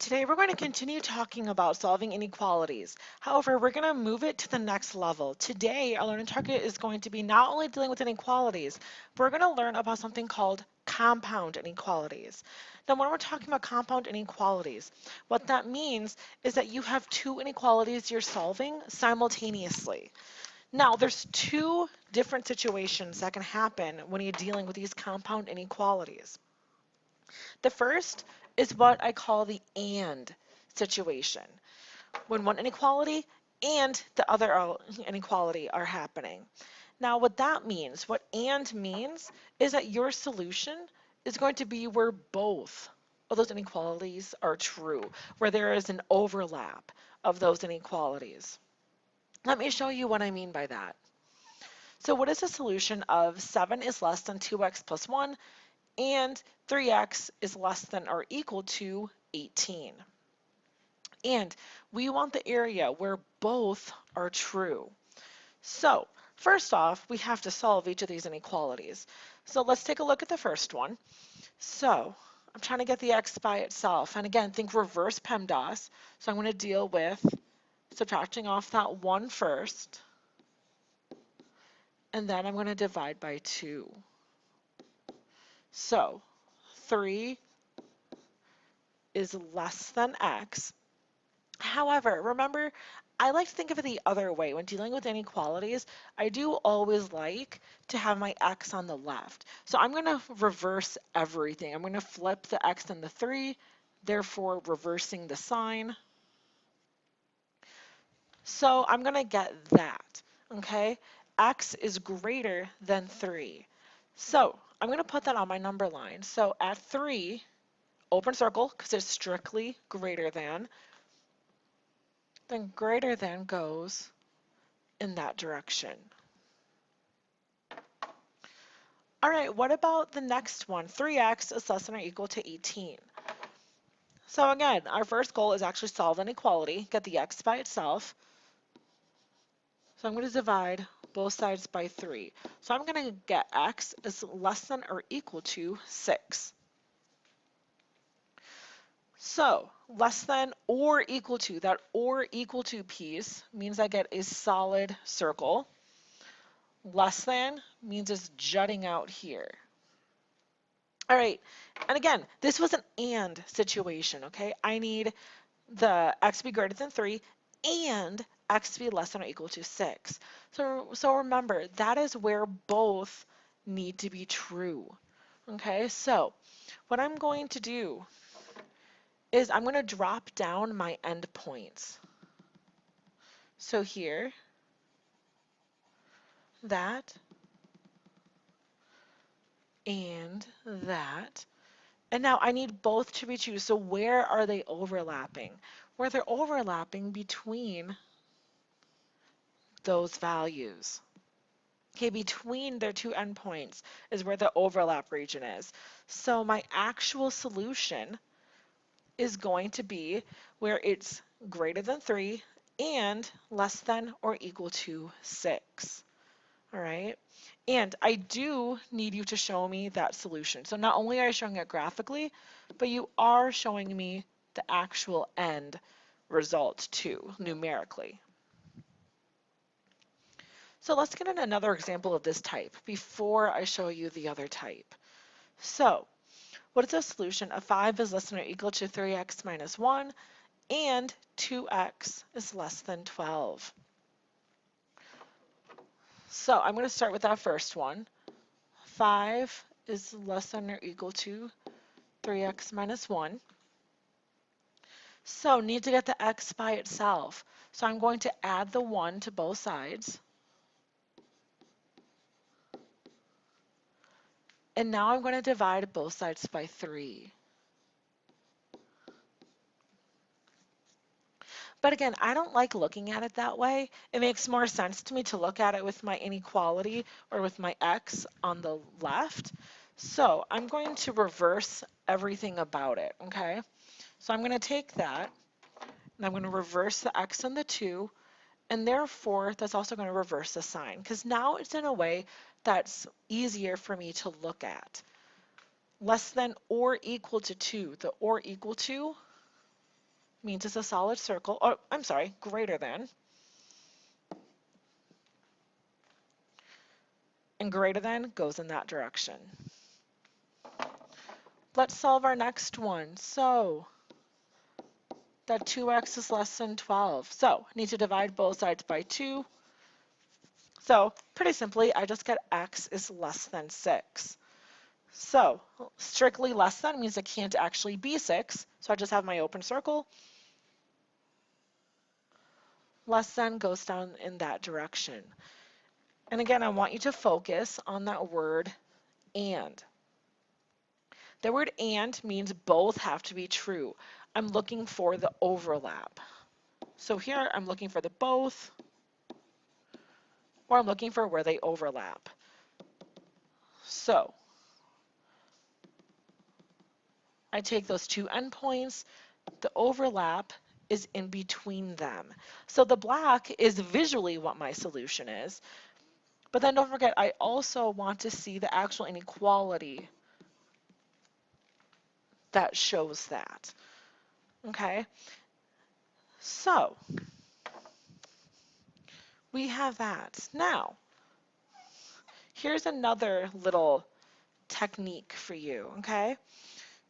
Today we're going to continue talking about solving inequalities. However, we're going to move it to the next level. Today, our learning target is going to be not only dealing with inequalities, but we're going to learn about something called compound inequalities. Now, when we're talking about compound inequalities, what that means is that you have two inequalities you're solving simultaneously. Now, there's two different situations that can happen when you're dealing with these compound inequalities. The first is what I call the and situation, when one inequality and the other inequality are happening. Now, what that means, what and means, is that your solution is going to be where both of those inequalities are true, where there is an overlap of those inequalities. Let me show you what I mean by that. So what is the solution of 7 is less than 2x plus 1 and 3x is less than or equal to 18? And we want the area where both are true. So first off, we have to solve each of these inequalities. So let's take a look at the first one. So I'm trying to get the x by itself. And again, think reverse PEMDAS. So I'm going to deal with subtracting off that 1 first. And then I'm going to divide by 2. So 3 is less than x. However, remember, I like to think of it the other way. When dealing with inequalities, I do always like to have my x on the left. So I'm going to reverse everything. I'm going to flip the x and the 3, therefore reversing the sign. So I'm going to get that, okay? X is greater than 3. So I'm going to put that on my number line. So at 3, open circle, because it's strictly greater than, then greater than goes in that direction. All right, what about the next one? 3x is less than or equal to 18. So again, our first goal is actually solve inequality, get the x by itself. So I'm going to divide both sides by 3. So I'm going to get x is less than or equal to 6. So less than or equal to, that or equal to piece means I get a solid circle. Less than means it's jutting out here. All right, and again, this was an and situation, okay? I need the x to be greater than 3 and x to be less than or equal to 6. So remember, that is where both need to be true, okay? So what I'm going to do is I'm going to drop down my endpoints. So here, that, and that. And now I need both to be true. So where are they overlapping? Where they're overlapping between those values. Okay, between their two endpoints is where the overlap region is. So my actual solution is going to be where it's greater than 3 and less than or equal to 6. All right, and I do need you to show me that solution. So not only are you showing it graphically, but you are showing me the actual end result too, numerically. So let's get in another example of this type before I show you the other type. So what is the solution of 5 is less than or equal to 3x minus 1 and 2x is less than 12? So I'm going to start with that first one. 5 is less than or equal to 3x minus 1. So need to get the x by itself. So I'm going to add the 1 to both sides. And now I'm going to divide both sides by 3. But again, I don't like looking at it that way. It makes more sense to me to look at it with my inequality or with my x on the left. So I'm going to reverse everything about it, okay? So I'm going to take that, and I'm going to reverse the x and the 2, and therefore that's also going to reverse the sign, because now it's in a way that's easier for me to look at. Less than or equal to 2. The or equal to means it's a solid circle, or I'm sorry, greater than, and greater than goes in that direction. Let's solve our next one. So that 2x is less than 12. So I need to divide both sides by 2. So pretty simply, I just get x is less than 6. So strictly less than means it can't actually be 6. So I just have my open circle. Less than goes down in that direction. And again, I want you to focus on that word and. The word and means both have to be true. I'm looking for the overlap. So here I'm looking for the both, or I'm looking for where they overlap. So I take those two endpoints, the overlap is in between them. So the black is visually what my solution is, but then don't forget I also want to see the actual inequality that shows that. Okay, so we have that. Now, here's another little technique for you, okay?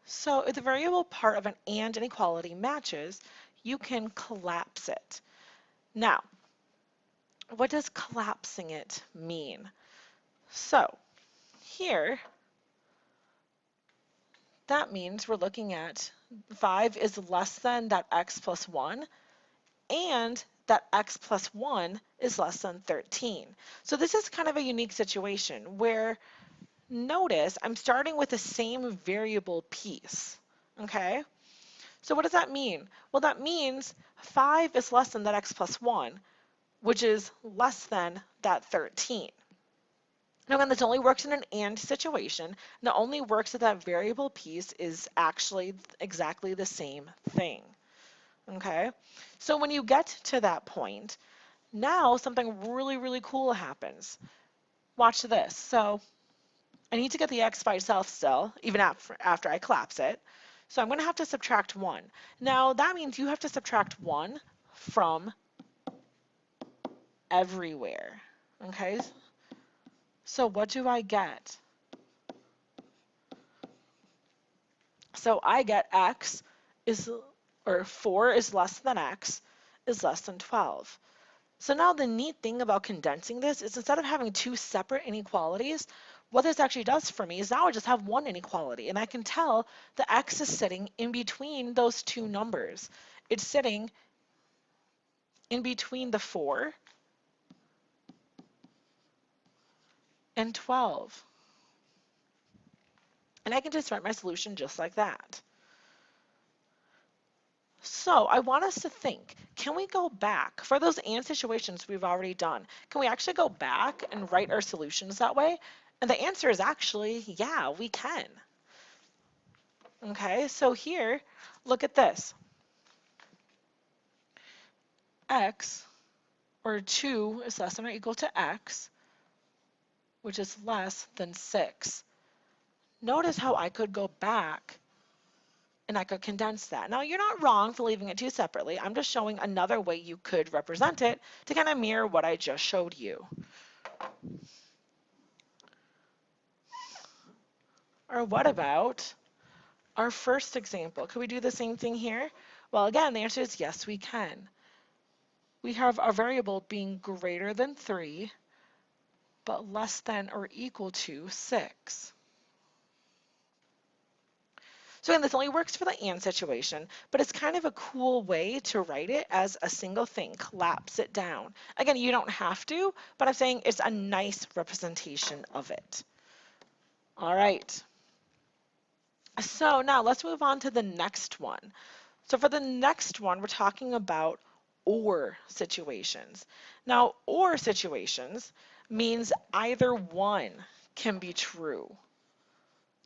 So if the variable part of an and inequality matches, you can collapse it. Now, what does collapsing it mean? So here, that means we're looking at 5 is less than that x plus 1, and that x plus 1 is less than 13. So this is kind of a unique situation where notice I'm starting with the same variable piece, okay? So what does that mean? Well, that means 5 is less than that x plus 1, which is less than that 13. Now again, this only works in an and situation, and it only works if that variable piece is actually exactly the same thing. Okay? So when you get to that point, now something really, really cool happens. Watch this. So I need to get the x by itself still, even after I collapse it. So I'm going to have to subtract 1. Now that means you have to subtract 1 from everywhere. Okay? So what do I get? So I get x is, or 4 is less than x is less than 12. So now the neat thing about condensing this is instead of having two separate inequalities, what this actually does for me is now I just have one inequality, and I can tell the x is sitting in between those two numbers. It's sitting in between the 4 and 12. And I can just write my solution just like that. So I want us to think, can we go back for those and situations we've already done? Can we actually go back and write our solutions that way? And the answer is actually, yeah, we can. Okay, so here, look at this. X, or 2 is less than or equal to x, which is less than 6. Notice how I could go back and I could condense that. Now, you're not wrong for leaving it two separately. I'm just showing another way you could represent it to kind of mirror what I just showed you. Or what about our first example? Could we do the same thing here? Well, again, the answer is yes, we can. We have our variable being greater than 3, but less than or equal to 6. So again, this only works for the and situation, but it's kind of a cool way to write it as a single thing, collapse it down. Again, you don't have to, but I'm saying it's a nice representation of it. All right. So now let's move on to the next one. So for the next one, we're talking about or situations. Now, or situations means either one can be true.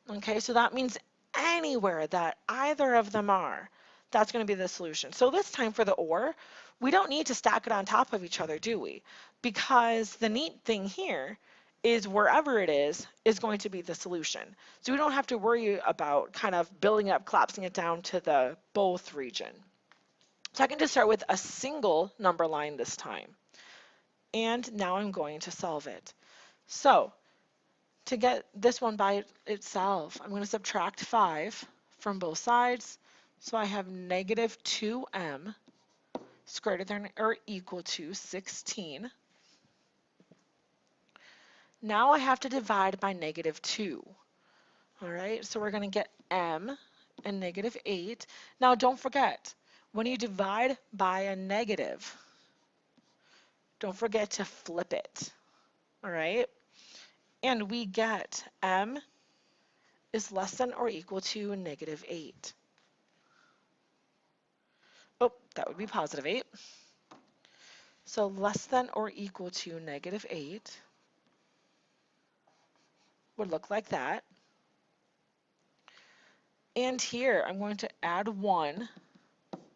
Okay, so that means anywhere that either of them are, that's going to be the solution. So this time for the or, we don't need to stack it on top of each other, do we? Because the neat thing here is wherever it is going to be the solution. So we don't have to worry about kind of building up, collapsing it down to the both region. So I can just start with a single number line this time. And now I'm going to solve it. So to get this one by itself, I'm going to subtract 5 from both sides. So I have negative 2m is greater than or equal to 16. Now I have to divide by negative 2. All right, so we're going to get m and negative 8. Now don't forget, when you divide by a negative, don't forget to flip it. All right, and we get m is less than or equal to negative 8. Oh, that would be positive 8. So less than or equal to negative 8 would look like that. And here I'm going to add 1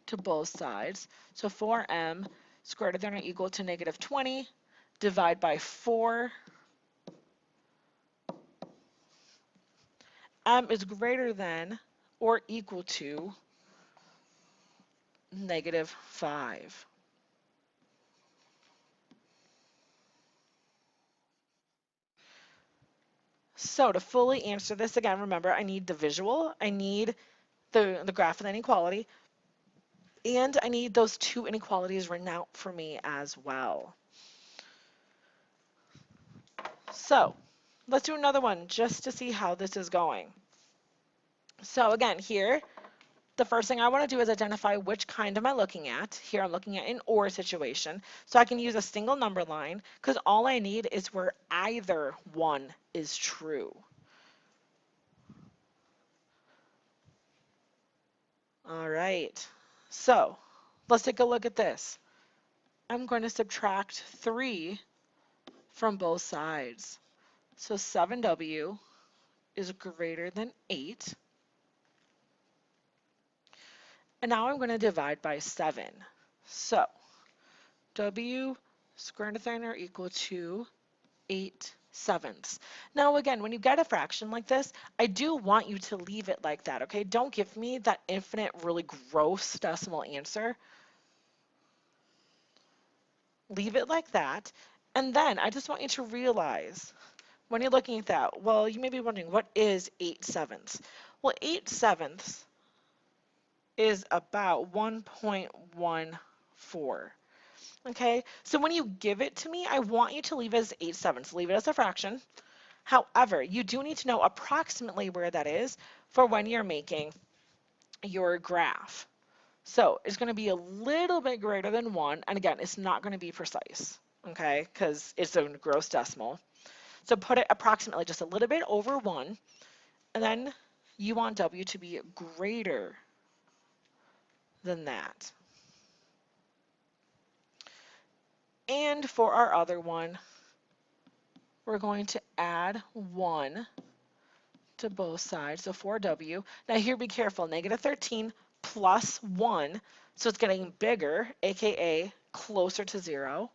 to both sides. So 4m is greater than or equal to negative 20. Divide by 4. M is greater than or equal to negative 5. So to fully answer this, again, remember I need the visual, I need the graph of the inequality, and I need those two inequalities written out for me as well. So let's do another one just to see how this is going. So again, here, the first thing I want to do is identify which kind am I looking at. Here I'm looking at an OR situation. So I can use a single number line because all I need is where either one is true. All right, so let's take a look at this. I'm going to subtract 3 from both sides. So 7w is greater than 8. And now I'm going to divide by 7. So w is greater than or equal to 8/7. Now again, when you get a fraction like this, I do want you to leave it like that, okay? Don't give me that infinite, really gross decimal answer. Leave it like that. And then I just want you to realize when you're looking at that, well, you may be wondering, what is 8/7? Well, 8/7 is about 1.14. Okay, so when you give it to me, I want you to leave it as 8/7. Leave it as a fraction. However, you do need to know approximately where that is for when you're making your graph. So it's going to be a little bit greater than 1, and again, it's not going to be precise, okay, because it's a gross decimal. So put it approximately just a little bit over 1, and then you want w to be greater than that. And for our other one, we're going to add 1 to both sides, so 4w. Now here, be careful, negative 13 plus 1, so it's getting bigger, aka closer to 0.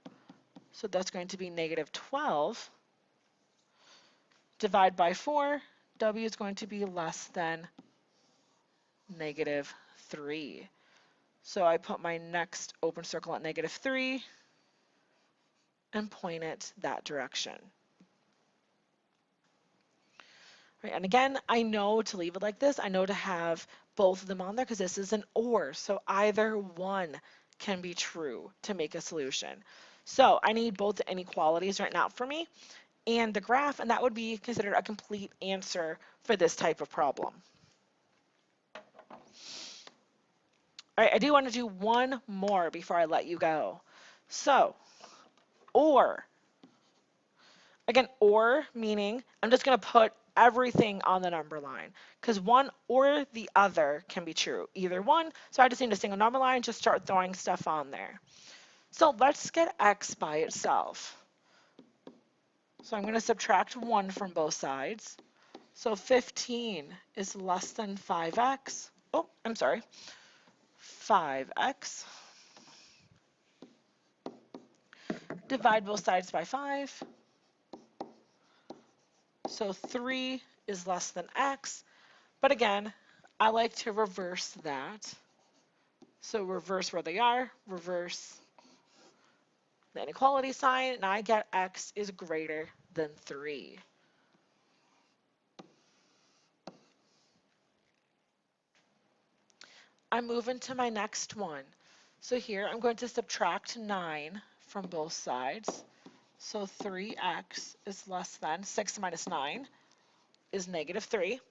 So that's going to be negative 12. Divide by 4, w is going to be less than negative 3. So I put my next open circle at negative 3 and point it that direction. Right, and again, I know to leave it like this, I know to have both of them on there because this is an OR, so either one can be true to make a solution. So I need both the inequalities written out for me and the graph, and that would be considered a complete answer for this type of problem. All right, I do want to do one more before I let you go. So, OR. Again, or meaning I'm just going to put everything on the number line because one or the other can be true, either one. So I just need a single number line, just start throwing stuff on there. So let's get x by itself. So I'm going to subtract 1 from both sides. So 15 is less than 5x. Oh, I'm sorry, 5x. Divide both sides by 5. So 3 is less than x. But again, I like to reverse that. So reverse where they are, reverse the inequality sign, and I get x is greater than 3. I move into my next one. So here I'm going to subtract 9 from both sides. So 3x is less than 6 minus 9 is negative 3.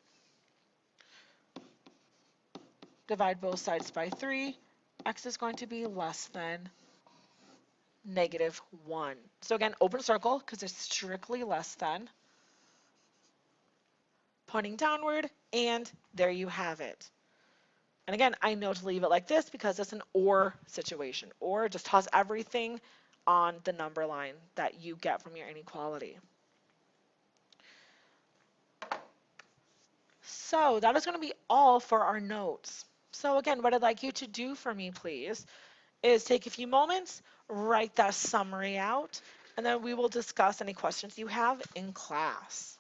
Divide both sides by 3. X is going to be less than negative 1. So again, open circle because it's strictly less than, pointing downward, and there you have it. And again, I know to leave it like this because it's an or situation. Or just toss everything on the number line that you get from your inequality. So that is going to be all for our notes. So again, what I'd like you to do for me, please, is take a few moments, write that summary out, and then we will discuss any questions you have in class.